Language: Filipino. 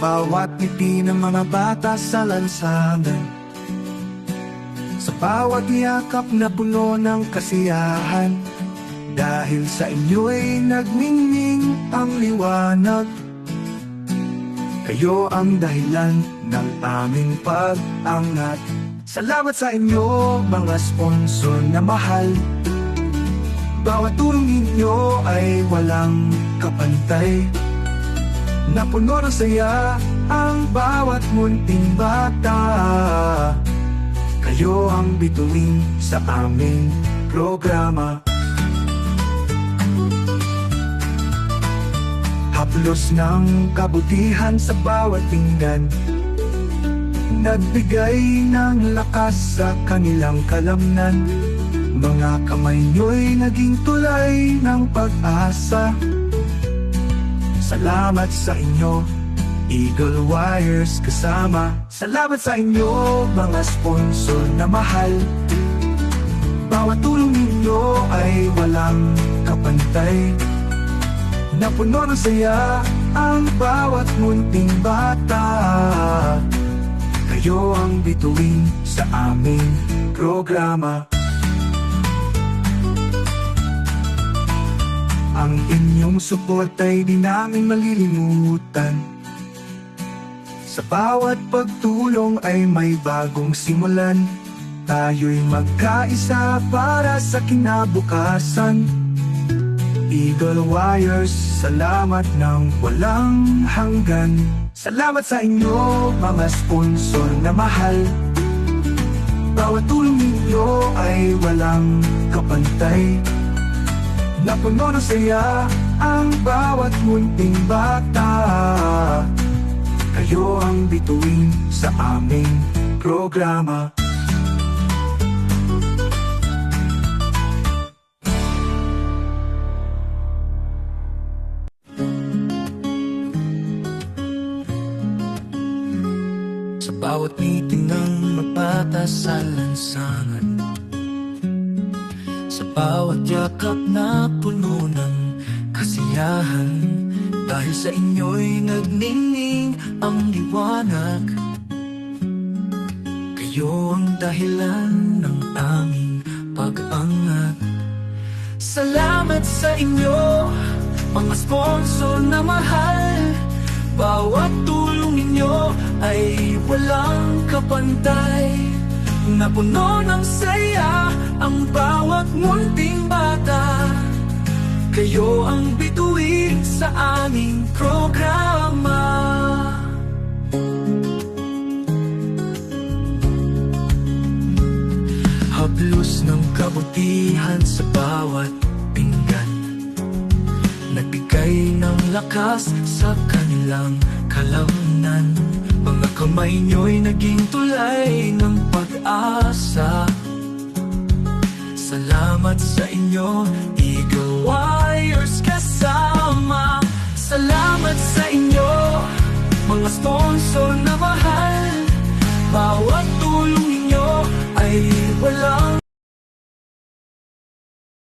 bawat ngiti ng mga bata sa lansangan, sa bawat yakap na puno ng kasiyahan. Dahil sa inyo'y nagmingming ang liwanag, kayo ang dahilan ng aming pag-angat. Salamat sa inyo, mga sponsor na mahal. Bawat tulong ninyo ay walang kapantay. Napuno ng saya ang bawat munting bata. Kayo ang bituin sa aming programa. Haplos ng kabutihan sa bawat pinggan, nagbigay ng lakas sa kanilang kalamnan. Mga kamay nyo'y naging tulay ng pag-asa. Salamat sa inyo, Eagle Wires kasama. Salamat sa inyo, mga sponsor na mahal. Bawat tulong ninyo ay walang kapantay. Napuno ng saya ang bawat munting bata. Kayo ang bituin sa aming programa. Ang inyong support ay di namin malilimutan. Sa bawat pagtulong ay may bagong simulan. Tayo'y magkaisa para sa kinabukasan. Eagle Wires, salamat ng walang hanggan. Salamat sa inyo, mga sponsor na mahal. Bawat tulong ninyo ay walang kapantay. Napuno ng saya ang bawat munting bata. Kayo ang bituin sa aming programa. Sa bawat meeting ng magbata sa lansangan, sa bawat yakap na puno ng kasiyahan. Dahil sa inyo'y nagningning ang liwanag, kayo ang dahilan ng aming pag-angat. Salamat sa inyo, mga sponsor na mahal. Bawat tulong ninyo ay walang kapantay. Napuno ng saya ang bawat munting bata. Kayo ang bituin sa aming programa. Haplos ng kabutihan sa bawat pinggan, nagbigay ng lakas sa kanilang kalamnan. Mga kamay nyo'y naging tulay ng pag-asa. Salamat sa inyo, Eagle Wires kasama. Salamat sa inyo, mga sponsor